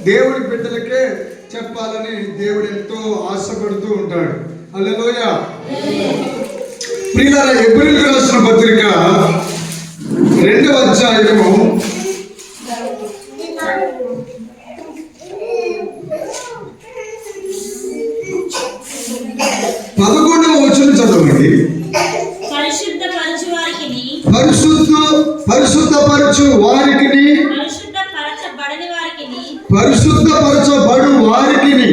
దేవుడి బిడ్డలకే చెప్పాలని దేవుడు ఎంతో ఆశపడుతూ ఉంటాడు. హల్లెలూయా. ప్రియులారా, హెబ్రీయులకు రాసిన పత్రిక 2వ అధ్యాయము 11వ వచనం చదవండి. పరిశుద్ధపరచు వారికిని పరిశుద్ధపరచబడు వారికిని.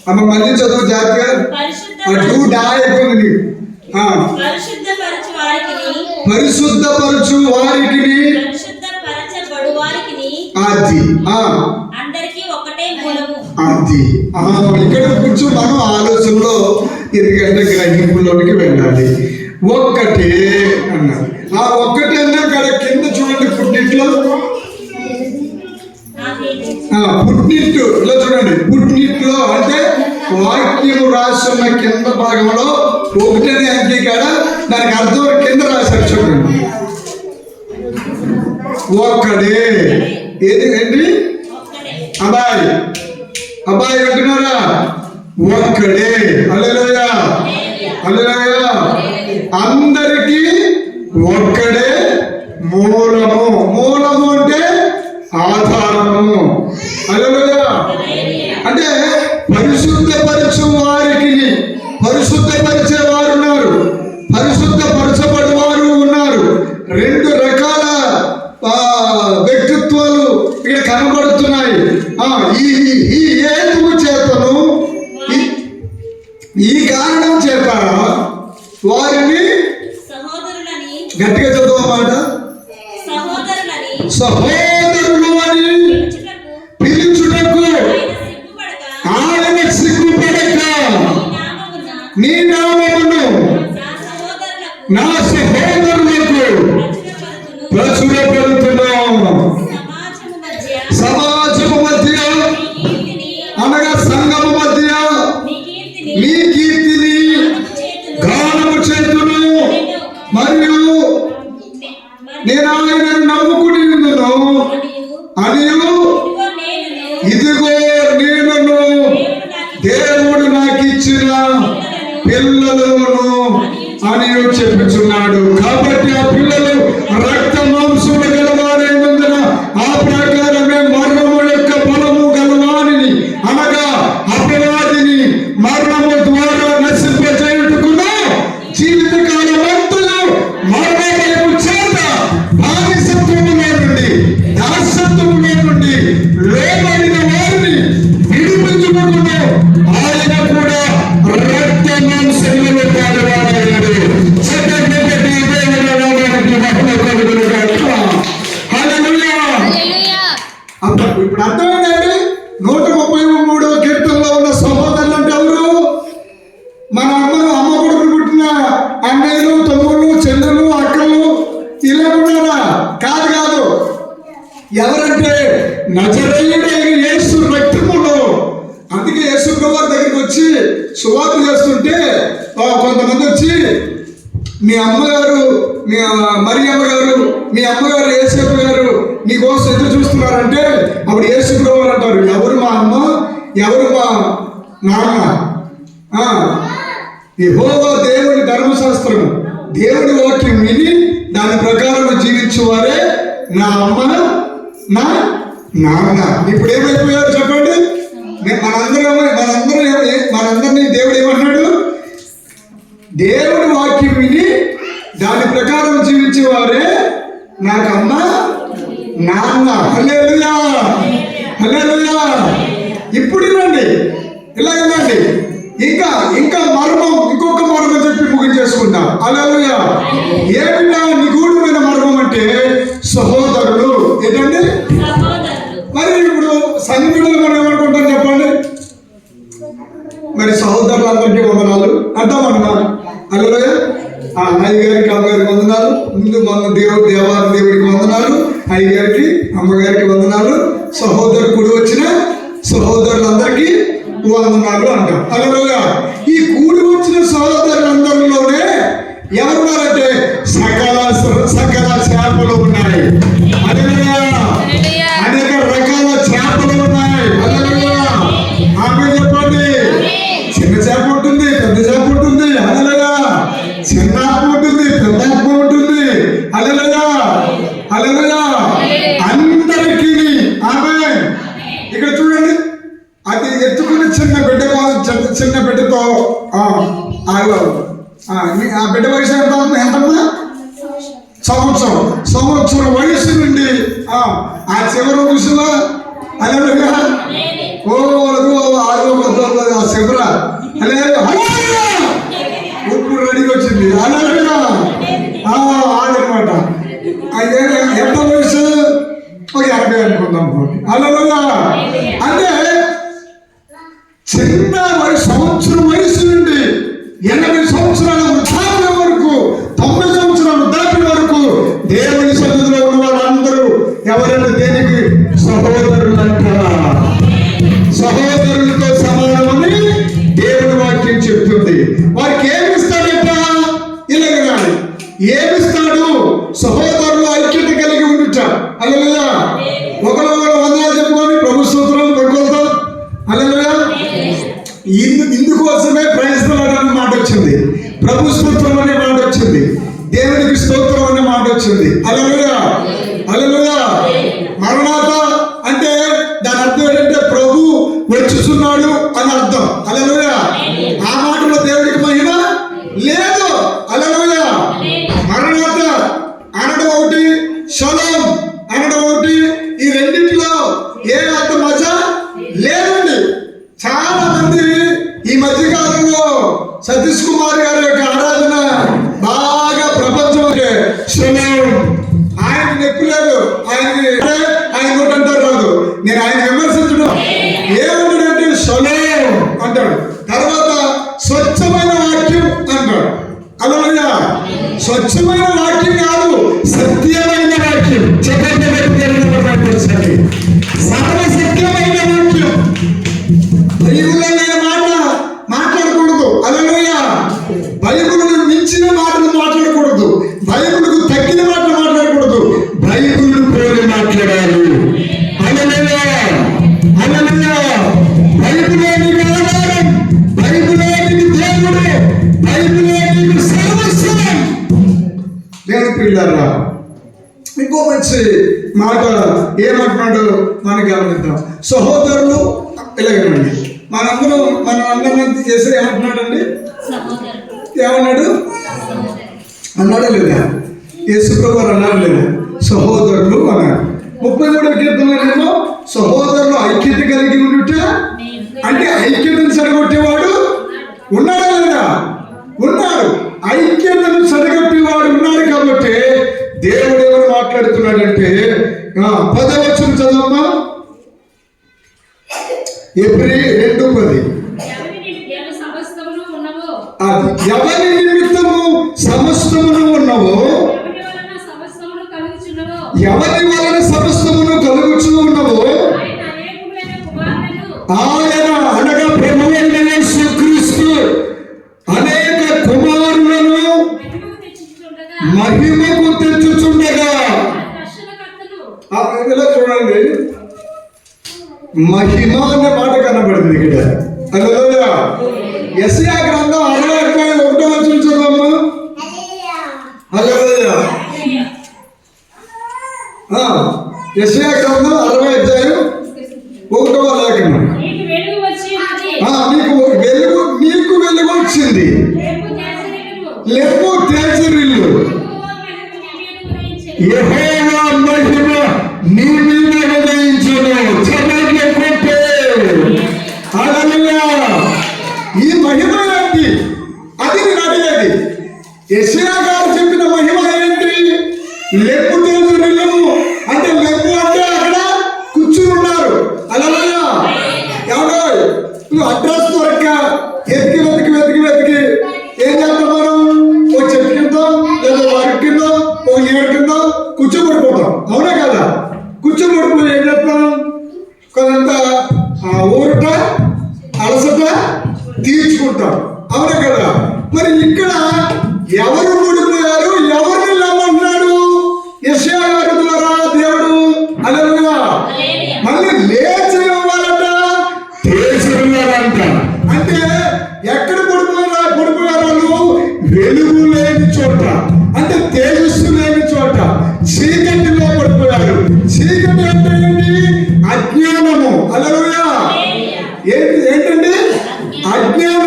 అమ్మ మళ్ళీ చదువు జాగ్రత్తగా. పరిశుద్ధపరచు వారికిని అది అది ఇక్కడ కూర్చో మనం ఆలోచనలో, ఎందుకంటే గ్రహింపులోనికి వెళ్ళాలి. ఒక్కటే అన్నారు. ఆ ఒక్కటే అన్నా కదా కింద చూడండి, పుట్టింట్లో చూడండి. పుట్టింట్లో అంటే వాక్యం రాస్తున్న కింద భాగంలో ఒకటనే అంకే కాడ దానికి అర్థం కింద రాశారు. చూడండి, ఒక్కడే. ఏంటి అబ్బాయి అబ్బాయి అంటున్నారా? ఒక్కడే. హల్లెలూయా, హల్లెలూయా. అందరికీ ఒక్కడే మూలము. మూలము అంటే ఆధారము. హల్లెలూయా. అంటే పరిశుద్ధపరచు వారికి పరిశుద్ధపరిచే వారు ఉన్నారు, పరిశుద్ధపరచబడి వారు ఉన్నారు. 2 రకాల వ్యక్తిత్వాలు ఇక్కడ కనబడుతున్నాయి. ఈ హేతువు చేతను, ఈ కారణం చేత వారిని గట్టిగా చదవమాట సహోదరులు అని పిలుచుటకు ఆయన సిగ్గుపడక నీ నామమును నా సహోదరులకు ప్రచురపడుతున్నాను. సమాజము మధ్య అనగా సంఘము మధ్య నీ కీర్తిని గానము చేతును, మరియు నేను ఆయనను నమ్ముకుని ఉందును అని ఇదిగో నేను దేవుడు నాకు ఇచ్చిన పిల్లలను అని చెప్పుచున్నాడు. కాబట్టి ఆ పిల్లలు రక్త మాంసములు గలవారైనందున ఆ ప్రకారమే మరణము యొక్క బలము గలవారిని అనగా అపవాదిని మరణము ద్వారా నశింపజేయుటకును జీవితకాలం అంతలో మరణము చేత బానిసత్వములో నుండి దాసత్వములో నుండి లోబడిన వారిని విడిపించుటకును ఆయన కూడా రక్త మాంసములు పాలువాడయ్యాడు. ఇప్పుడు అర్థమైందండి. 133వ కీర్తనలో ఉన్న సహోదరులు అంటే ఎవరు? మన అమ్మ కొడుకు పుట్టిన అన్నయ్యలు, తమ్ముళ్ళు, చెల్లెలు, అక్కలు ఇలా ఉన్నారా? కాదు కాదు. ఎవరంటే నజరేయుడైన యేసు రక్తములో. అందుకే యేసు ప్రభువు దగ్గరికి వచ్చి సువార్త చేస్తుంటే కొంతమంది వచ్చి మీ అమ్మగారు, మీ మరియమ్మ గారు, మీ అమ్మగారు యేసేపు గారు నీకోసం ఎదురు చూస్తున్నారంటే అప్పుడు యేసు ప్రభువు అంటారు, ఎవరు మా అమ్మ, ఎవరు మా నాన్న? యెహోవా దేవుని ధర్మశాస్త్రం, దేవుడి వాక్యం విని దాని ప్రకారం జీవించేవారే నా అమ్మ, నా నాన్న. ఇప్పుడు ఏమైపోయారు చెప్పండి? మనందరినీ దేవుడు ఏమన్నాడు? దేవుడి వాక్యం విని దాని ప్రకారం జీవించేవారే నాకు అమ్మ, నాన్న. హల్లెలూయా, హల్లెలూయా. ఇప్పుడు ఇవ్వండి, ఇలా ఇవ్వండి. ఇంకా మర్మం, ఇంకొక మర్మం చెప్పి ముగించేసుకుంటాం. హల్లెలూయా. ఏమిటా నిగూఢమైన మర్మం అంటే సహోదరులు. ఏంటండి? మరి ఇప్పుడు సంఘటనలు మనం ఏమనుకుంటాం చెప్పండి? మరి సహోదరులందరికీ వందనాలు అంటామన్నారు. హల్లెలూయా. అయ్యగారికి, అమ్మగారికి వందనాలు. ముందు మన దేవుడికి వందనాలు, అయ్యగారికి, అమ్మగారికి వందనాలు. సహోదరు కూడి వచ్చిన సహోదరులందరికీ వందనాలు అంటాం. హల్లెలూయా. ఈ కూడి వచ్చిన సహోదరులందరిలోనే ఎవరున్నారంటే సకల చేపలు ఉన్నాయి. హల్లెలూయా. అనేక రకాల చేపలు చిన్న బిడ్డతో ఆ బిడ్డ వయసు ఎంతమ్మా? సంవత్సరం వయసు నుండి ఆ చివరి వయసులో అలా ఆ చివర అలే ఇప్పుడు రెడీగా వచ్చింది అలా ఆడనమాట. ఎంత వయసు? ఒక 80 అనుకుందాం అలా. అంటే చిన్న సంవత్సరం వయసు నుండి 80 సంవత్సరాల వృద్ధాప్యం వరకు 90 సంవత్సరాల వృద్ధాప్యం వరకు దేవుని సన్నిధిలో ఉన్న వాళ్ళందరూ ఎవరైనా దేనికి సహోదరులంట. సహోదరులతో సమానమని దేవుని వాక్యం చెప్తుంది. వారికి ఏమిస్తాడట? ఇలాగ ఏమిస్తాడు? సహోదరులు ఐక్యత కలిగి ఉండుట. అలా ఒకరు వందనాలు చెప్పుకొని ప్రభు స్తోత్రం పడుకోతాం. అలా ఇందుకోసమే ప్రయత్నాలు అనే మాట వచ్చింది, ప్రభు స్తోత్రం అనే మాట వచ్చింది, దేవునికి స్తోత్రం అనే మాట వచ్చింది. అలలుయా అలలుయా. మరణాత అంటే దాని అర్థం ఏంటంటే ప్రభు వచ్చుచున్నాడు అని అర్థం. అలలుయా. ఆ మాటలో దేవుడికి మహిమ లేదు. అలలుయా. మరణాత అనడం ఒకటి, షలోం అనడం ఒకటి. ఈ రెండింటిలో ఏ అర్థం మజా లేదండి. చాలా మంది ఈ మధ్యకాలంలో సతీష్ కుమార్ గారి యొక్క ఆరాధన బాగా ప్రపంచం ఆయన నొప్పి లేదు, ఆయన నోటంటారు రాదు. నేను ఆయన విమర్శించడం ఏమంటాడంటే షలోం అంటాడు. తర్వాత స్వచ్ఛమైన వాక్యం అంటాడు. అలా స్వచ్ఛమైన వాక్యం కాదు, సత్యమైన వాక్యం. సర్వసత్యమైన వాక్యం. బైబిల్లో లేని మాట మాట్లాడకూడదు. అలలోయ. బైబిల్ను మించిన మాటలు మాట్లాడకూడదు, బైబిల్కు తగ్గిన మాటలు మాట్లాడకూడదు, బైబిల్ను పోలి మాట్లాడాలి. అలలోయ అలలోయ. బైబిలే నీకు ఆధారం, బైబిలే నీకు దేవుడు, బైబిలే నీకు సర్వస్వం. దేవుని పిల్లరా, ఇంకో మంచి మాట ఏమంటున్నాడు మనకి గమనిద్దాం. సహోదరులు ఇలాగేనండి. మనందరం చేసే ఏమంటున్నాడండి? ఏమన్నాడు? అన్నాడు లేదా? యేసుప్రభు వారు అన్నారు లేదా? సహోదరులు అన్నారు. 33వ కీర్తనలో సహోదరులు ఐక్యత కలిగి ఉండుట అంటే ఐక్యతను సరిగొట్టేవాడు ఉన్నాడా లేదా? ఉన్నాడు. ఐక్యతను సరిగొట్టేవాడు ఉన్నాడు. కాబట్టి దేవుడు ఎవరు మాట్లాడుతున్నాడంటే 10వ వచనం చదవమ్మా. ఎబ్రీ 2:10. అది ఎవరి నిమిత్తము సమస్తమును ఉన్నవో, ఎవరి వలన సమస్తమును కలుగుచూ ఉన్నవో ఆయన అనగా ప్రభువైన యేసుక్రీస్తు అనేక కుమారులను మహిమకు తెచ్చుచుండగా. ఇలా చూడండి, మహిమ అనే మాట కనబడింది ఇక్కడ. హల్లెలూయా. యెషయా గ్రంథం 61వ వచనం చదవమ్మా. హల్లెలూయా. యెషయా గ్రంథం 60వ లేఖనం. నీకు వెలుగు వచ్చింది, లేపు తేజరిల్లు, యెహోవా మహిమ నీ మీద ఉదయించును. ఈ మహిమ ఏంటి? అది నేను అడిగేది. యెషయా గారు చెప్పిన మహిమ ఏంటి? లెప్పు తేజరిల్లు అంటే లెప్పు అంటే అక్కడ కూర్చుని ఉన్నారు. అలలుయా. ఎవడో అడ్రస్ దొరక్క వెతికి ఏం చేస్తాం మనం? ఓ చెట్టు కింద లేదా వారి కింద ఓ ఏడు కింద కూర్చోబడిపోతాం. అవునా కదా? కూర్చోబడిపోయి ఏం చేస్తాం? కొంత ఊరట అలసట తీర్చుకుంటాం. అవునా కదా? మరి ఇక్కడ ఎవరు ఊడిపోయారు? ఎవరిని నమ్మంటున్నాడు? యెషయా గారి ద్వారా దేవుడు. హల్లెలూయా. మళ్ళీ లేచి ఇవ్వాలట, తేజరిల్లాలంట. అంటే ఎక్కడ పడిపోయారు వాళ్ళు? వెలుగు లేని చోట, అంటే తేజస్సు లేని చోట, చీకటిలో పడిపోయారు. చీకటి అంటే ఏంటి? అజ్ఞానము. హల్లెలూయా. ఏంటండి? అజ్ఞానం.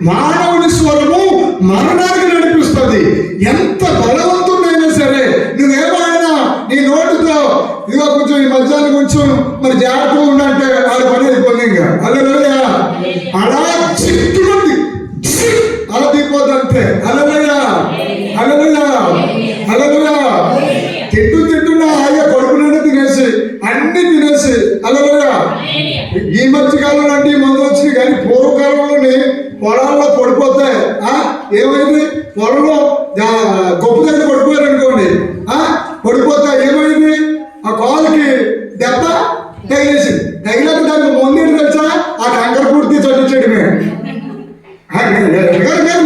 మానవుని స్వరము మరణానికి నడిపిస్తుంది. ఎంత బలవంతుడైనా సరే నువ్వేమైనా నీ నోటితో ఇదిగో కొంచెం ఈ మధ్యాహ్నం కొంచెం మరి జాగ్రత్తగా ఉన్నట్టే వాడి పని అయిపోయింది. ఇంకా అలా అలా చిట్టుకుంది, అలా దిగిపోద్ది అంతే. అలలుయా అలలుయా అలలుయా. తింటున్నా హాయిగా కడుపునైనా తినేసి అన్ని తినేసి అలలుయా. ఈ మధ్య కాలంలో అంటే మందు వచ్చింది, కానీ పూర్వకాలంలోని పొలాల్లో పడిపోతాయి. ఏమైంది? పొలంలో గొప్ప దగ్గర పడిపోయారు అనుకోండి, పడిపోతాయి. ఏమైంది? ఆ కాలుకి దెబ్బ తగిలేసింది. తగిలేక దానికి ముందు తెలుసా? ఆ కంకర పూర్తి చదివించడమే.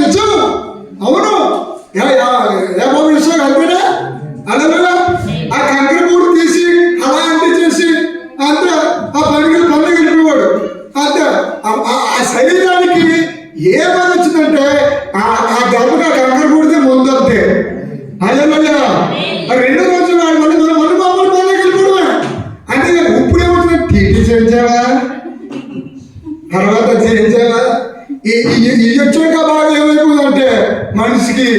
నిజం, అవును. బాబు విషయం కలిపినా అలా ఆ కంకర పూర్తి తీసి అలా అంటించేసి అంతే ఆ పనికి వెళ్ళిపోయాడు. అంతే ఆ శరీరానికి ఏ పని వచ్చిందంటే ఆ దెబ్బగా కంకర పూడితే ముందు అంతే. అలా రెండు రోజులు వాడు మళ్ళీ మామూలు పనికి వెళ్ళిపోవడమే. అంటే ఇప్పుడు ఏమవుతుంది? టీటీ చేయించావా, తర్వాత చేయించావా, ఈ వచ్చాక బాగా ఏమైపోయిందంటే మనిషికి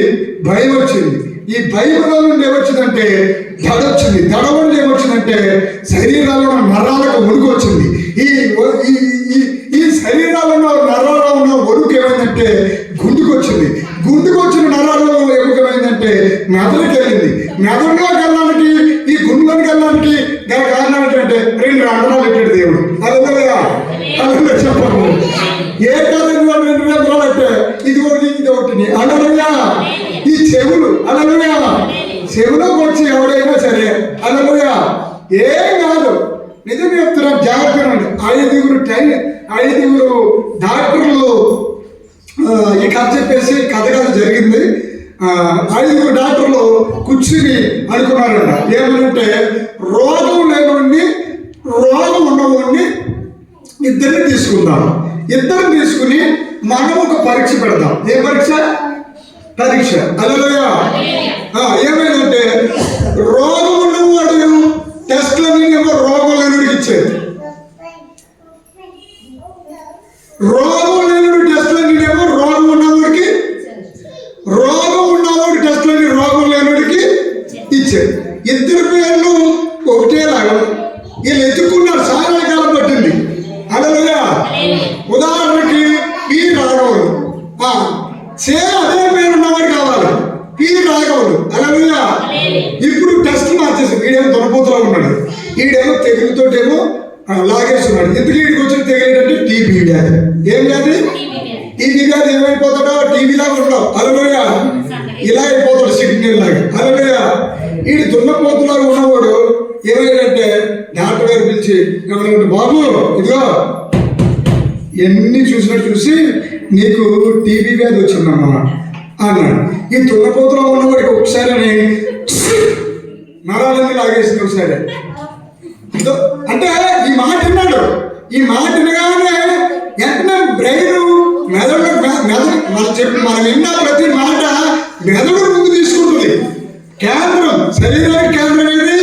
భయం వచ్చింది. ఈ భయంలో నుండి ఏమొచ్చిందంటే దడ వచ్చింది. దడ నుండి ఏమొచ్చిందంటే శరీరాల్లో నరాలకు వణుకు వచ్చింది. ఈ శరీరాలలో నరాల్లో ఉన్న వణుకు ఏమైందంటే గుండుకు వచ్చింది. గుండుకు వచ్చిన నరాల్లో ఏమైందంటే మెదడుకి వెళ్ళింది. మెదడులోకి వెళ్ళడానికి ఈ గుండెలోకి వెళ్ళడానికి గల కారణం ఏంటంటే రెండు రంధ్రాలు పెట్టాడు దేవుడు. అలా చెప్పము. ఏ కాలంలో రెండు రంధ్రాలు అంటే ఇది ఒకటి ఇది ఒకటి. అలలుయా. ఈ చెవులు అలలుయా, చెవులోకి వచ్చి ఎవరైనా సరే అలలుయా ఏం కాదు. నిజం చెప్తున్నారు, జాగ్రత్తగా ఉండండి. 5 డాక్టర్లు ఈ కథ చెప్పేసి కథ జరిగింది. 5 డాక్టర్లు కూర్చుని అనుకున్నారంట. ఏమనంటే రోగం లేనివాడిని రోగం ఉన్నవాడిని ఇద్దరిని తీసుకుందాం. ఇద్దరిని తీసుకుని మనం ఒక పరీక్ష పెడదాం. ఏ పరీక్ష? పరీక్ష. అలలుయా. ఏమైందంటే రోగం ఉన్నవాడు టెస్ట్లనేమో రోగం లేనుడికి ఇచ్చేది. రోగం లేనుడు టెస్ట్లనేమో రోగం ఉన్నవాడికి, రోగం ఉన్నవాడు టెస్ట్లని రోగం లేనుడికి ఇచ్చేది. ఇద్దరు పేర్లు ఒకటేలాగా వీళ్ళు ఎత్తుకున్నారు. చాలా కాలం పట్టింది. అలలుయా. ఉదాహరణకి పి రాఘవులు, అదే పేరు ఉన్నవాడు కావాలి. పి రాఘవులు. అలలుయా. ఇప్పుడు టెస్ట్ మార్చేసి వీడేమో దొరపోతులా ఉన్నాడు, వీడేమో తెగులుతోటేమో లాగేస్తున్నాడు. ఇంతకీ వీడికి వచ్చిన తెగులేంటంటే టీబీ వ్యాధి. ఏం వ్యాధి? టీబీ వ్యాధి. ఏమైపోతాడో టీబీలాగా ఉండవు. అలలుయా. ఇలా అయిపోతాడు సిగ్నల్ లాగా. అలలుయా. వీడి దున్నపోతులాగా ఉన్నవాడు ఏమైందంటే డాక్టర్ గారు పిలిచి ఏమన్నాడు, బాబు ఇదిగో ఎన్ని చూసి నీకు టీబీ వ్యాధి వచ్చిందమ్మా అన్నాడు. ఈ దున్నపోతులో ఉన్నవాడికి ఒకసారి నరాలన్నీ లాగేసింది ఒకసారి. అంటే ఈ మాట విన్నాడు. ఈ మాట వినగానే వెంటనే బ్రెయిన్ మెదడు మనం విన్న ప్రతి మాట మెదడు ముందు తీసుకుంటుంది. కేంద్రం, శరీరానికి కేంద్రం ఏది?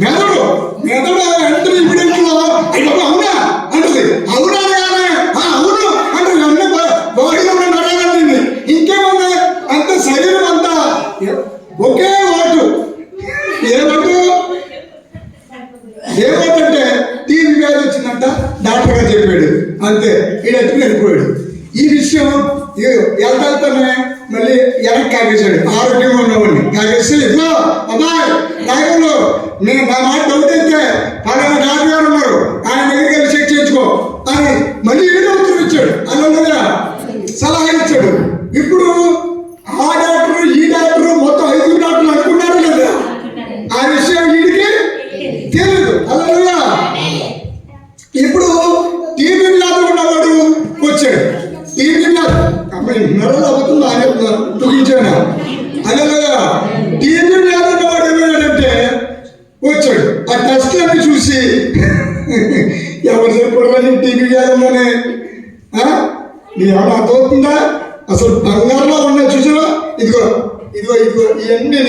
మెదడు. మెదడు వెంటనే ఇమీడియట్లో అవునా అంటుంది. అవునా అనగానే అవును అంటే అన్నీ బాడీలో నడగాలండి. ఇంకేమన్నా అంత శరీరం అంతా ఒకే వాటు. ఏమంటే టీబీ వ్యాధి వచ్చిందంట డాక్టర్ గారు చెప్పాడు. అంతే, ఈడెత్తుకు వెళ్ళిపోయాడు. ఈ విషయం వెళ్తానే మళ్ళీ వెనక్కి కాగేశాడు. ఆరోగ్యంగా ఉన్నవాడిని కాగేసి, ఇదిగో అమ్మాయి డాక్టర్లు నేను నా మాట డౌట్ అయితే పలానా డాక్టర్ గారు ఉన్నారు, ఆయన దగ్గరికి వెళ్ళి చెక్ చేయించుకో అని మళ్ళీ వీడియో ఉత్తరం ఇచ్చాడు. అలా సలహా ఇచ్చాడు. ఇప్పుడు ఆ డాక్టర్ ఈ డాక్టర్ మొత్తం 5 డాక్టర్లు అనుకున్నారు లేదా? ఆ విషయం వీడికి తెలియదు. అలా ఇప్పుడు టీబీ వ్యాధి ఉన్నవాడు వచ్చాడు. టీబీ వ్యాధి అమ్మాయి మెడలు అవుతుంది ఆయన తుగించాను. అలా టీబీ వ్యాధి ఉన్నవాడు ఏమైనాడంటే వచ్చాడు. ఆ టెస్ట్ అన్ని చూసి ఎవరు చెప్పడం టీబీ వ్యాధి ఉందని నీకేమన్నా అర్థమవుతుందా? అసలు బంగారులో ఉన్నాయి చూసావా? ఇదిగో ఇదిగో ఇదిగో ఇవన్నీ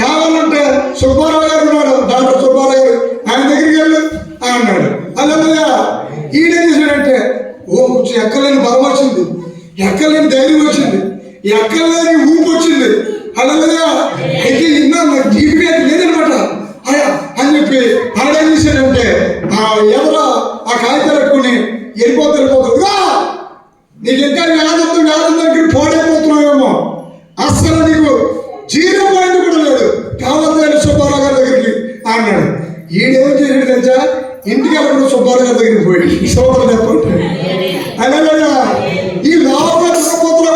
కావాలంటే సుబ్బారావు గారు ఉన్నాడు, డాక్టర్ సుబ్బారావు గారు, ఆయన దగ్గరికి వెళ్ళు అన్నాడు. అలా ఈడేం చేశాడంటే కొంచెం ఎక్కలేని బలం వచ్చింది. ఎక్కలేని ధైర్యం వచ్చింది, ఎక్కలేని ఊపు వచ్చింది. హల్లెలూయా. అయితే ఇన్నా నాకు టీవీ వ్యాధి లేదనమాట అని చెప్పి ఆడేం చేశాడంటే ఎవరో ఆ కాగితాలు పెట్టుకుని వెళ్ళిపోతుందిగా నీకు ఇంకా వ్యాధి దగ్గర పోడైపోతున్నావేమో, అస్సలు నీకు 0 పాయింట్ కూడా లేదు, కావాలి సుబ్బారావు గారి దగ్గరికి అన్నాడు. ఈడేం చేసాడు తెలుసా, ఇంటికి వెళ్ళకుండా సుబ్బారావు గారి దగ్గరికి పోయాడు. సోదరు చెప్పండి. అలాగే ఈ లోపల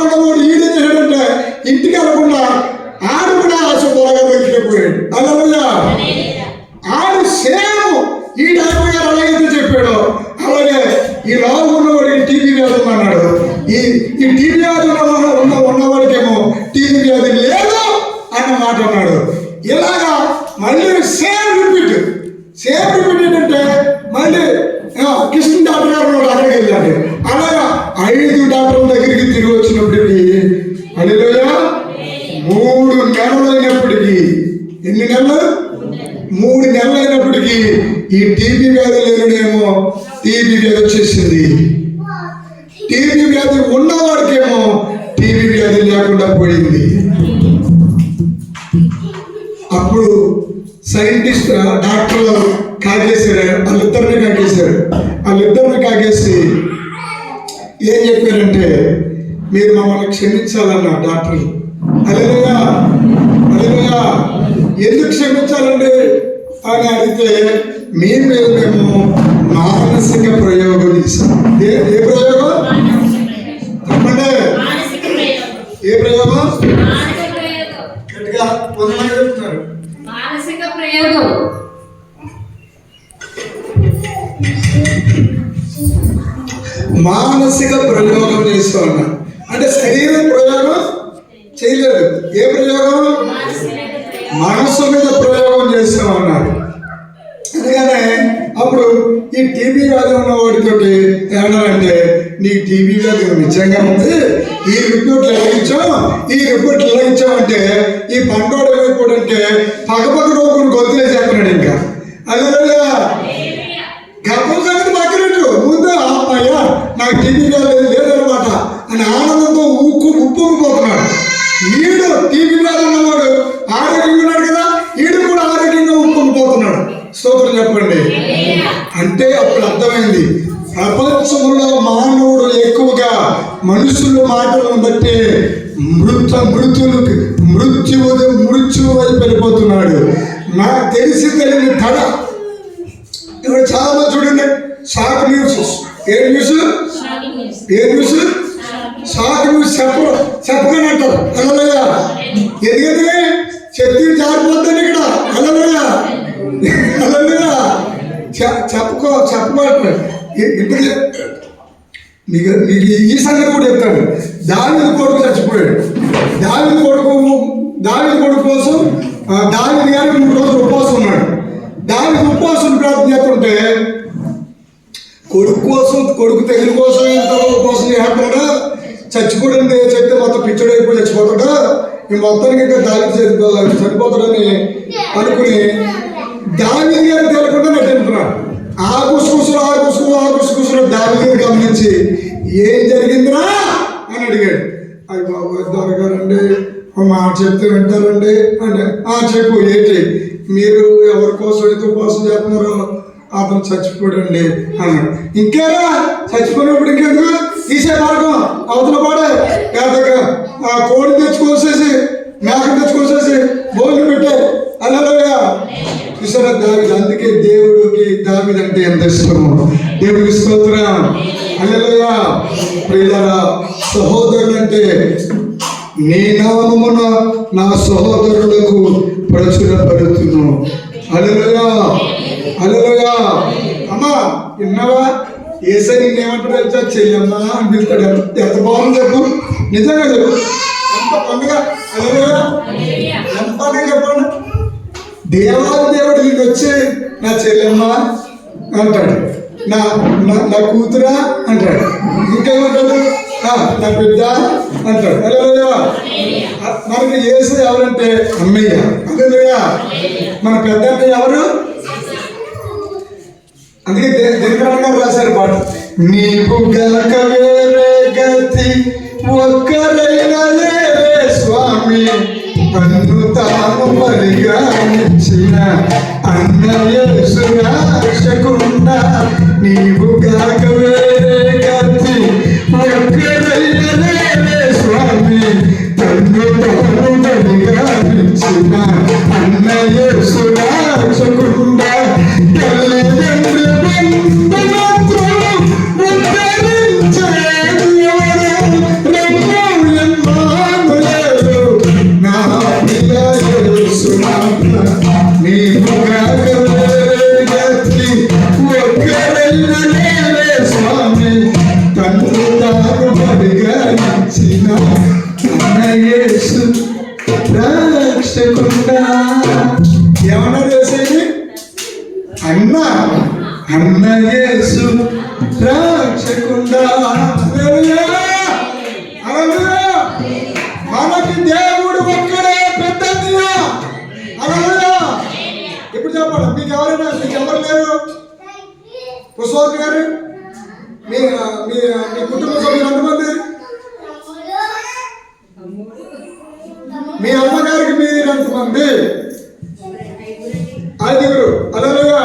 ఉన్నవాడు ఈడేం చేశాడంటే ఇంటికి వెళ్ళకుండా ఆడు కూడా సుబ్బారావు గారి దగ్గరికి పోయాడు. అలాగే ఆడు సేమ్ ఈ డాక్టర్ గారు అలాగైతే చెప్పాడు, అలాగే ఈ లోపల ఉన్నవాడికి టీబీ వ్యాధి అన్నాడు. ఈ టీబీ వ్యాధి ఉన్నవాడికేమో టీబీ వ్యాధి లేదు అన్న మాట అన్నాడు. ఇలాగా మళ్ళీ సేమ్ రిపీట్ ఏంటంటే మళ్ళీ కృష్ణ డాక్టర్ గారు అక్కడికి వెళ్ళాడు. అలాగా 5 డాక్టర్ల దగ్గరికి తిరిగి వచ్చినప్పటికీ హల్లెలూయా 3 నెలలు అయినప్పటికీ, ఎన్ని నెలలు? 3 నెలలు అయినప్పటికీ ఈ టీబీ వ్యాధి లేనిడేమో టీబీ వ్యాధి వచ్చేసింది. టీబీ వ్యాధి ఉన్నవాడికేమో టీబీ వ్యాధి లేకుండా పోయింది. అప్పుడు సైంటిస్ట్ డాక్టర్లు కాగేశారు, వాళ్ళిద్దరిని కాగేసి ఏం చెప్పారంటే మీరు మమ్మల్ని క్షమించాలన్న డాక్టర్లు. హల్లెలూయా. ఎందుకు క్షమించాలండి అని అడిగితే మీ మీద మేము మానసిక ప్రయోగం చేశాం. ఏ ప్రయోగం చెప్పండి? ఏ ప్రయోగం? గట్టిగా కొంతమంది చెప్తున్నారు. మానసిక ప్రయోగం. మానసిక ప్రయోగం చేస్తూ ఉన్నా అంటే శరీర ప్రయోగం చేయలేదు. ఏ ప్రయోగం? మనస్సు మీద ప్రయోగం చేస్తూ ఉన్నారు. అందుకనే అప్పుడు ఈ టీబీ వ్యాధి ఉన్న వాడితో ఏమన్నారంటే నీకు టీబీ వ్యాధి నిజంగా ఉంది, ఈ రిపోర్ట్లు ఎలాగించామంటే ఈ పంటోడు ఏమైపోడంటే పక్కపక్క రోగులు గొంతులే చెప్పినాడు. ఇంకా అదే గర్భం సంగతి పక్కనట్టు ముందు అయ్యా నాకు టీబీ వ్యాధి లేదనమాట అని ఆనందంతో ఉప్పొంగిపోతున్నాడు. ఈడు టీబీ వ్యాధి ఉన్నవాడు ఆరోగ్యంగా ఉన్నాడు కదా, ఈడు కూడా ఆరోగ్యంగా ఉప్పొంగిపోతున్నాడు. స్తోత్రం చెప్పండి. అంటే అప్పుడు అర్థమైంది ప్రపంచంలో మానవుడు ఎక్కువగా మనుషుల మాటలను బట్టి మృత్యువు వైపు వెళ్ళిపోతున్నాడు. నాకు తెలియని తడ ఇప్పుడు చాలా మంది చూడండి షాక్ న్యూస్. ఏ న్యూస్? షాక్ న్యూస్ చెప్పగానే అంటారు. హల్లెలూయా. ఎందుకంటే శక్తి జారిపోతుంది ఇక్కడ. హల్లెలూయా. చెప్పమంటున్నాడు. ఇప్పుడు మీకు ఈ సంగతి కూడా చెప్తాడు. దావీదు కొడుకు చచ్చిపోయాడు. దావీదు కొడుకు కోసం దావీదు గారు 3 రోజులు ఉపవాసం ఉన్నాడు. దావీదు ఉపవాసం ప్రార్థన చేస్తుంటే కొడుకు తెగులు కోసం ఎంత ఉపవాసం చేస్తున్నాడా, చచ్చిపోయింది చెప్తే మొత్తం పిచ్చడు అయిపోయి చచ్చిపోతాడా, ఈ మొత్తానికి ఇంకా దావీదు చనిపోతాడని అనుకుని దావీదు గారు తెలియకుండా నటింటున్నాడు. ఆ గుసగుసలు దావీదు గమనించి ఏం జరిగిందిరా అని అడిగాడు. అది బాబు దొరగారండి మాట చెప్తే వింటారండి అంటే చెప్పు ఏంటి, మీరు ఎవరి కోసం అయితే ఉపవాసం చేస్తున్నారో అతను చచ్చిపోడండి అన్నాడు. ఇంకేరా చచ్చిపోయినప్పుడు ఇంకెందుకు తీసే మార్గం అవతల పాడే కోడి తెచ్చుకోసేసి మేకను తెచ్చుకోసేసి భోజనం పెట్టే. హల్లెలూయా. చూసారా దావీదు? అందుకే దేవుడికి దావీదు అంటే ఎంత ఇష్టమో. దేవుడికి స్తోత్రం. హల్లెలూయా. ప్రియులారా, సహోదరులంటే నీ నామమున నా సహోదరులకు ప్రచురపడుతును. హల్లెలూయా. అమ్మా విన్నావా? ఏసై నిన్నేమంటాడు తెలుసా? చెయ్యమ్మా అని పిలుస్తాడు. ఎంత బాగుంది చెప్పు, నిజంగా చెప్పు. ఎంత పండుగ. హల్లెలూయా. ఎంత పండుగ చెప్పండి. దేవాది దేవుడు నీకు వచ్చి నా చెల్లెమ్మ అంటాడు, నా కూతురా అంటాడు, ఇంకేమంటాడు నా బిడ్డ అంటాడు. హల్లెలూయా. మనకి యేసు ఎవరంటే అమ్మయ్య. హల్లెలూయా. మన పెద్ద అన్నయ్య ఎవరు? అందుకే దినకరణ గారు రాశారు పాట, నీవు గలక వేరే గతి గతి ఒక్కరైనా లేరే స్వామి, తన్ను తాను పరిగణించిన అన్న యేసు రక్షకుండా నీవు కాక వేరే గతి ఒక్కరైనా లేరే స్వామి, తన్ను తాను పరిగణించిన అన్న యేసు రక్షకుండా తల్లిదండ్రి బంధుమిత్రులు ఉద్ధరించేది ఎవరు? రఘు ఎమ్మానుయేలు నా ప్రియ యేసునాథ, నీవు కాక వేరే గతి ఒక్కరైనా లేరే స్వామి, తన్ను తాను పరిగణించిన అన్న యేసు రక్షకుండా. ఏమన్నా చేసేది అన్న యేసు రక్షకుండా. మనకి దేవుడు ఒక్కడే పెద్ద దియా. ఇప్పుడు చెప్పండి, మీకు ఎవరు లేరు? పుష్పవతి గారు, మీ మీ మీ కుటుంబ సభ్యులు ఎంతమంది? మీ అమ్మగారికి మీరు ఎంతమంది? 5. హల్లెలూయా.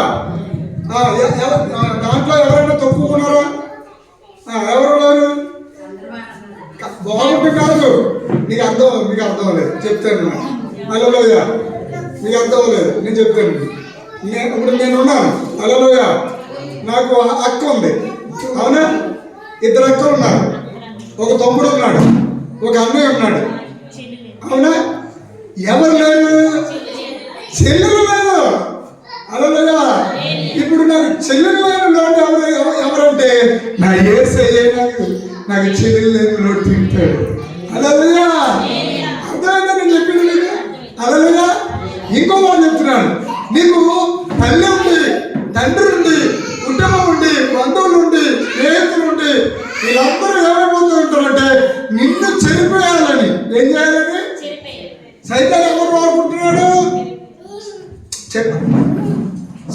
దాంట్లో ఎవరైనా తప్పుకున్నారా? ఎవరు లేరు? బాగుంటే కాదు, మీకు అర్థం లేదు, చెప్తాను. హల్లెలూయా, మీకు అర్థం లేదు, నేను చెప్తాను. ఇప్పుడు నేనున్నాను. హల్లెలూయా. నాకు అక్క ఉంది, అవునా? 2 అక్కలు ఉన్నారు, ఒక తమ్ముడు ఉన్నాడు, ఒక అన్నయ్య ఉన్నాడు, అవునా? ఎవరు లేరు? చెల్లెలు లేదు. హల్లెలూయా. ఇప్పుడు నాకు చెల్లెలు లేని ఎవరంటే నా యేసయ్యే నాకు చెల్లెలు లేని లోటు తింటాడు. హల్లెలూయా. అర్థమైందా నేను చెప్పింది మీకు? హల్లెలూయా. ఇంకో మాట చెప్తున్నాను, నీకు తల్లి ఉంది, తండ్రి ఉంది, కుటుంబం ఉంది, బంధువులు ఉండి, స్నేహితులు ఉండి, వీళ్ళందరూ ఏమైపోతూ ఉంటారంటే నిన్ను చెరిపేయాలని. ఏం చేయాలని? సైతాను ఎవరు వాడుకుంటున్నాడు?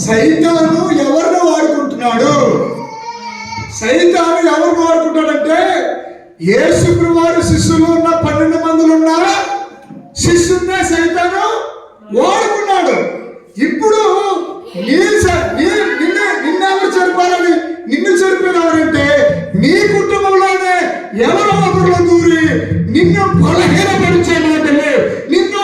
సైతాను ఎవరిని వాడుకుంటున్నాడు? సైతాను ఎవరు వాడుకుంటాడంటే యేసుప్రభు వారి శిష్యులు ఉన్న 12 మందిలు ఉన్నారా, శిష్యున్నే సైతాను వాడుకున్నాడు. ఇప్పుడు నిన్నెవరు చెరిపాలని? నిన్ను చెరిపినవారంటే నీ కుటుంబంలోనే ఎవరో ఒకరు దూరి నిన్ను బలహీనపరిచే మాటలు, నిన్ను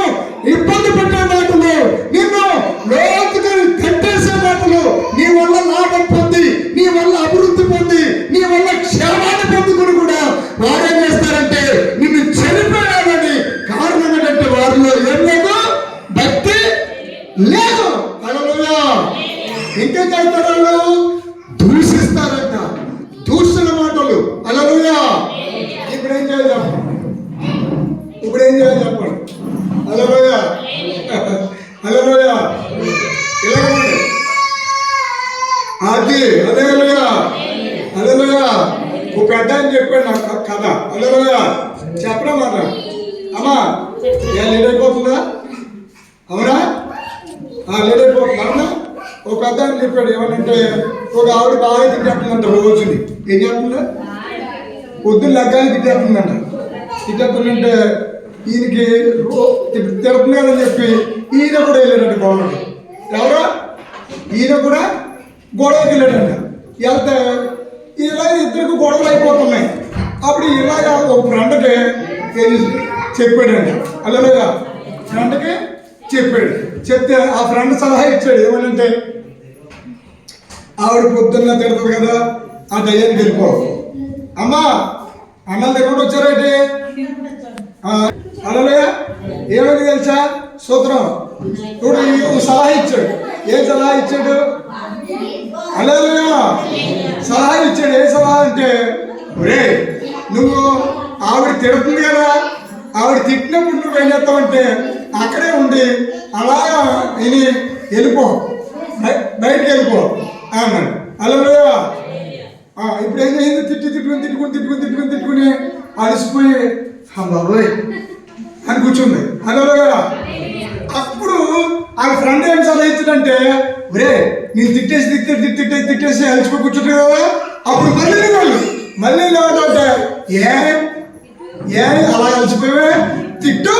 ఇబ్బంది పెట్టే మాటలు, నిన్ను లోతుగా కట్టేసే మాటలు, నీ వల్ల లాభం పొంది, నీ వల్ల అభివృద్ధి పొంది, నీ వల్ల క్షేమాన్ని పొందుకుని కూడా వారేం చేస్తారంటే నిన్ను చెరిపోయాలని. కారణం ఏంటంటే వారిలో ఏం లేదు? భక్తి లేదు. హల్లెలూయా. ఇంకేం చేస్తారు వాళ్ళు? దూషిస్తారంట, దూషణ మాటలు. హల్లెలూయా. ఇప్పుడు ఏం చేయాలి చెప్పండి? హల్లెలూయా. హల్లెలూయా. ఇలాగండి అది. హల్లెలూయా. హల్లెలూయా. ఒక పెద్ద అని చెప్పాడు నాకు కథ. హల్లెలూయా. చెప్పరా మాట? అమ్మా లేట్ అయిపోతుందా? అవునా? లేట్ అయిపోతుంది, అవునా? ఒక పెద్ద అని చెప్పాడు. ఏమనంటే ఒక ఆవిడ బాగా తిట్టేస్తుందంట రోజుని. ఏం చేస్తుందా? పొద్దున్న లగ్గాన్ని తిట్టేస్తుందంట. తిట్టేస్తుందంటే ఈయనకి తిడుతుంది కదని చెప్పి ఈయన కూడా వెళ్ళాడంట గొడవకి. ఎవరో ఈయన కూడా గొడవకి వెళ్ళాడంట. వెళ్తే ఇలా ఇద్దరికి గొడవలు అయిపోతున్నాయి. అప్పుడు ఇలాగా ఒక ఫ్రెండ్కి చెప్పాడంట. హల్లెలూయా. ఫ్రెండ్కి చెప్పాడు. చెప్తే ఆ ఫ్రెండ్ సలహా ఇచ్చాడు. ఏమనంటే ఆవిడ పొద్దున్న తిడతాడు కదా, ఆ దయ్యానికి వెళ్ళిపో. అమ్మా అన్నల దగ్గర వచ్చారేంటి? హల్లెలూయా. ఏమైంది తెలుసా? సూత్రం ఇప్పుడు సలహా ఇచ్చాడు. ఏం సలహా ఇచ్చాడు? హల్లెలూయా. సలహా ఇచ్చాడు. ఏ సలహా అంటే, ఒరే నువ్వు ఆవిడ తిడుతుంది కదా, ఆవిడ తిట్టినప్పుడు నువ్వు ఏం చేస్తావంటే అక్కడే ఉండి అలాగా విని వెళ్ళిపో, బయటికి వెళ్ళిపో అన్నాడు. హల్లెలూయా. ఇప్పుడు ఏం చేసింది? తిట్టుకుని అలసిపోయి బాబోయ్ అని కూర్చుంది. హల్లెలూయా. అప్పుడు ఆ ఫ్రెండ్ ఏం సలహా ఇచ్చాడంటే, ఒరే నేను తిట్టేసి అలసిపోయి కూర్చుంటావు కదా, అప్పుడు మళ్ళీ వాళ్ళు మళ్ళీ లేదంటే ఏ ఏ అలా కలిసిపోయావే తిట్టు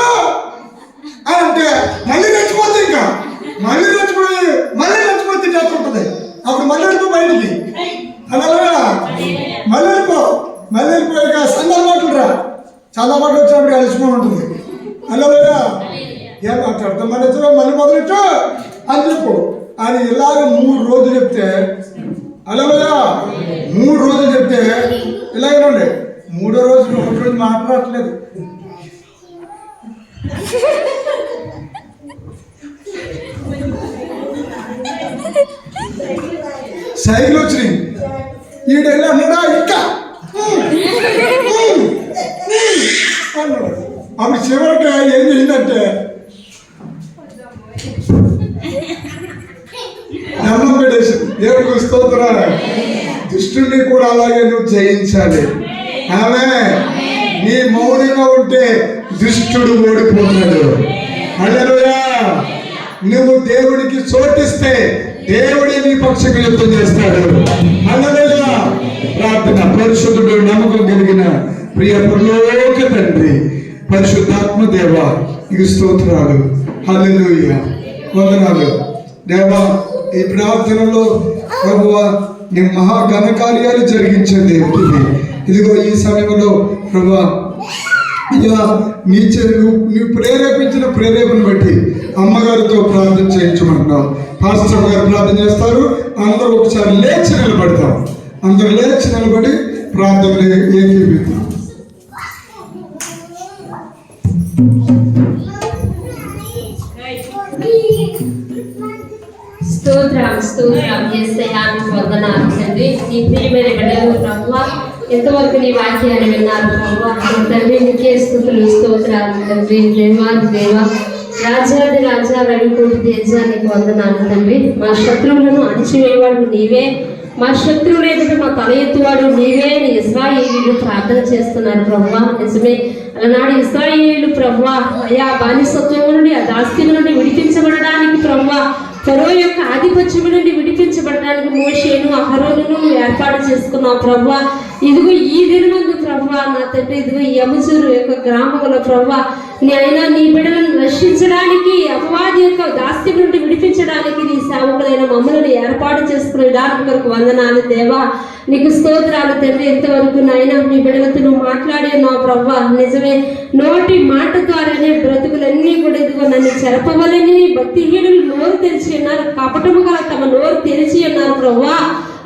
అని అంటే మళ్ళీ రెచ్చిపోతుంది. ఇంకా మళ్ళీ రెచ్చిపోయి తిట్టేస్తుంటుంది. అప్పుడు మళ్ళీ వెళ్ళిపో బయటికి. అలా మళ్ళీ వెళ్ళిపోయాక సందర్భ మాటలు రా, చాలా మాటలు వచ్చినప్పుడు కలిసిపోయి ఉంటుంది. అలా ఏం మాట్లాడతాం మళ్ళీ మళ్ళీ మొదలెట్టు అని చెప్పు అని ఇలాగ 3 రోజులు చెప్తే, అలా 3 రోజులు చెప్తే ఇలాగేనండి. 3వ రోజు 1 రోజు మాట్లాడట్లేదు. సైకిల్ వచ్చినాయి. ఈడెళ్ళి అన్నాడా ఇంకా అన్నాడు. అప్పుడు చివరికి ఏం చేసిందంటే దండం పెట్టేసింది. దేవుడికి స్తోత్రాలు. దుష్టుని కూడా అలాగే నువ్వు జయించాలి. ఆమె నీ మౌనంగా ఉంటే దుష్టుడు ఓడిపోతాడు. హల్లెలూయా. నువ్వు దేవుడికి చోటిస్తే దేవుడే నీ పక్షంగా యుద్ధం చేస్తాడు. హల్లెలూయా. ప్రార్థన. పరిశుద్ధుడు, నమ్మకం కలిగిన ప్రియ పరలోక తండ్రి, పరిశుద్ధాత్మ దేవ, నీకు స్తోత్రాలు. హల్లెలూయా. వందనాలు దేవా. ఈ ప్రార్థనలో ప్రభువా నీ మహా ఘనకార్యాలు జరిగించే దేవుడివి. ఇదిగో ఈ సమయంలో ప్రభువా ఇలా నువ్వు ప్రేరేపించిన ప్రేరేపణ బట్టి అమ్మగారితో ప్రార్థన చేయించమంటున్నావు. పాస్టర్ గారు ప్రార్థన చేస్తారు. అందరూ ఒకసారి లేచి నిలబడతాం. అందరూ లేచి నిలబడి ప్రార్థనలు ఏకీపిద్దాం. స్తోత్రం యేసయ్యా, నీకు వందనాలు తండ్రి. నీ ప్రియమైన బిడ్డలు ప్రభువా ఎంతవరకు నీ వాక్యాన్ని విన్నారు ప్రభువా. తండ్రి నీకే స్తుతులు స్తోత్రాలు తండ్రి. దేవాది దేవ, రాజాది రాజా, రవికోటి తేజ, నీకు వందనాలు తండ్రి. మా శత్రువులను అణిచివేయవాడు నీవే, మా శత్రువులు ఎదుట మా తల ఎత్తువాడు నీవే. నీ ఇశ్రాయేలీయులు ప్రార్థన చేస్తున్నారు ప్రభువా. నిజమే, అలనాడు ఇశ్రాయేలీయులు ప్రభువా అయా బానిసత్వం నుండి, ఆ దాస్యం నుండి విడిపించబడడానికి ప్రభువా, ఫరో యొక్క ఆధిపత్యం నుండి విడిపించబడడానికి మోషేను అహరోనును ఏర్పాటు చేసుకున్నావు ప్రభువా. ఇదిగో ఈ దినమందు ప్రభువా నా తండ్రి, ఇదిగో ఈ యమజూరు యొక్క గ్రామంలో ప్రభువా అయినా నీ బిడ్డలను రక్షించడానికి, అపవాది యొక్క దాస్యం నుండి విడిపించడానికి నీ సేవకులైన మమ్మల్ని ఏర్పాటు చేసుకునే దాని కొరకు వందనాలు దేవా. నీకు స్తోత్రాలు తండ్రి. ఎంతవరకు నాయన నీ బిడ్డలతో నువ్వు మాట్లాడే నా ప్రభువా. నిజమే, నోటి మాట ద్వారానే బ్రతుకులన్నీ కూడా ఇదిగో నన్ను చెరపవలని భక్తిహీనులు నోరు తెరిచి ఉన్నారు, కపటముగా తమ నోరు తెరిచి ఉన్నారు ప్రభువా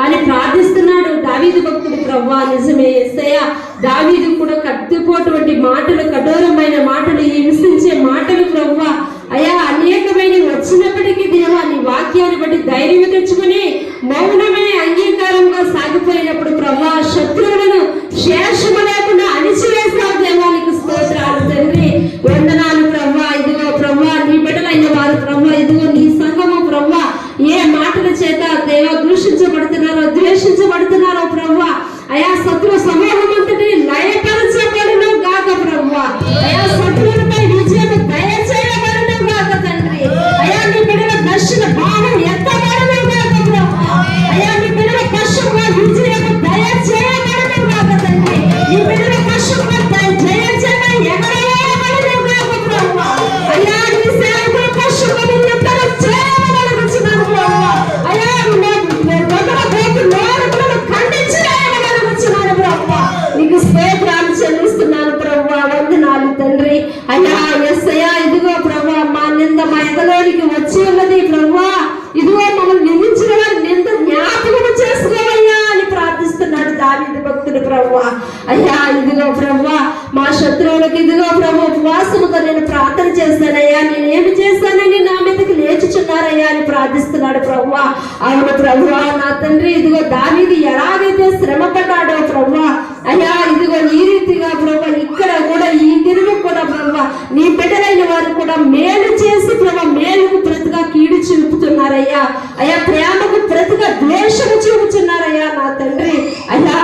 అని ప్రార్థిస్తున్నాడు దావీదు భక్తుడు ప్రభువా. నిజమే యేసయ్యా, దావీదు కూడా కత్తిపోటువంటి మాటలు, కఠోరమైన మాటలు, హింసించే మాటలు ప్రభువా అయా అనేకమైన వచ్చినప్పటికీ దేవా నీ వాక్యాన్ని బట్టి ధైర్యం తెచ్చుకుని మౌనమే అంగీకారంగా సాగిపోయినప్పుడు ప్రభువా శత్రువులను శేషము లేకుండా అణిచివేసావు దేవా. నీకు స్తోత్రాలు తండ్రి, వందనాలు ప్రభువా. ఇదిగో ప్రభువా నీ బిడ్డలైన వారు ప్రభువా, ఇదిగో నీ సంఘము ప్రభువా ఏ మాటల చేత దేవా దూషించబడుతున్నారో, ద్వేషించబడుతున్నారో ప్రభువా అయా శత్రు సమూహం అంతటి లయపరచబడును గాక ప్రభువా. అయా శత్రువులపై విజయం దయచేయబడును గాక తండ్రి. అయా నీ బిడ్డల దర్శన భావం ఎత్తబడును గాక ప్రభువా. అయా నీ బిడ్డల పశువుగా విజయం దయచేయబడును గాక తండ్రి. నీ బిడ్డల పశువుగా జయజన ఎగరవేయబడును గాక ప్రభువా. అయా నీ సేవకుల పశువుగా నిత్యం చేయబడుచున్నాను ప్రభువా. అయా నీకు స్తోత్రాలు చెల్లిస్తున్నాను ప్రభువా. వందనాలు తండ్రి. అయ్యా యేసయ్యా, ఇదిగో ప్రభువా మా నింద మా ఎదలోనికి వచ్చి ఉన్నది ప్రభువా. ఇదిగో మమ్మల్ని నిందించిన వారి నింద జ్ఞాపకం చేసుకోవయ్యా అని ప్రార్థిస్తున్నాడు దావీదు భక్తుడు ప్రభువా. అయ్యా ఇదిగో ప్రభువా మా శత్రువులకు ఇదిగో ప్రభు ఉపవాసముతో నేను ప్రార్థన చేస్తానయ్యా, నేనేమి చేస్తానని నా మీదకి లేచుచున్నారయ్యా అని ప్రార్థిస్తున్నాడు ప్రభువా. అవును ప్రభువా నా తండ్రి, ఇదిగో దావీదు ఎలాగైతే శ్రమ పడ్డాడో ప్రభువా అయ్యా ఇదిగో ఈ రీతిగా ప్రభు ఇక్కడ కూడా ఈ దినము కూడా ప్రభు నీ బిడ్డలైన వారు కూడా మేలు చేసి ప్రభు మేలుకు ప్రతిగా కీడు చూపుతున్నారయ్యా. అయ్యా ప్రేమకు ప్రతిగా ద్వేషము చూపుతున్నారయ్యా నా తండ్రి. అయ్యా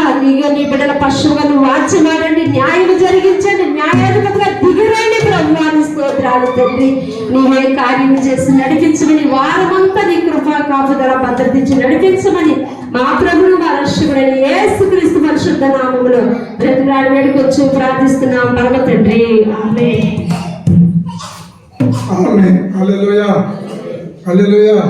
నీ బిడ్డల పశువుగా నువ్వు వాచ్యమాడండి, న్యాయం జరిగించండి, న్యాయాధిపతిగా దిగిరండి ప్రభు అని స్తోత్రాలు తండ్రి. నీవే కార్యం చేసి నడిపించమని, వారమంతా నీ కృపా కాపుదల భద్రతించి నడిపించమని మా ప్రభువు వారు రక్షకుడైన యేసుక్రీస్తు పరిశుద్ధ నామములో బ్రతిమలాడి వేడుకొచ్చు ప్రార్థిస్తున్నాం పరమ తండ్రి. ఆమేన్. ఆమేన్. హల్లెలూయా. హల్లెలూయా.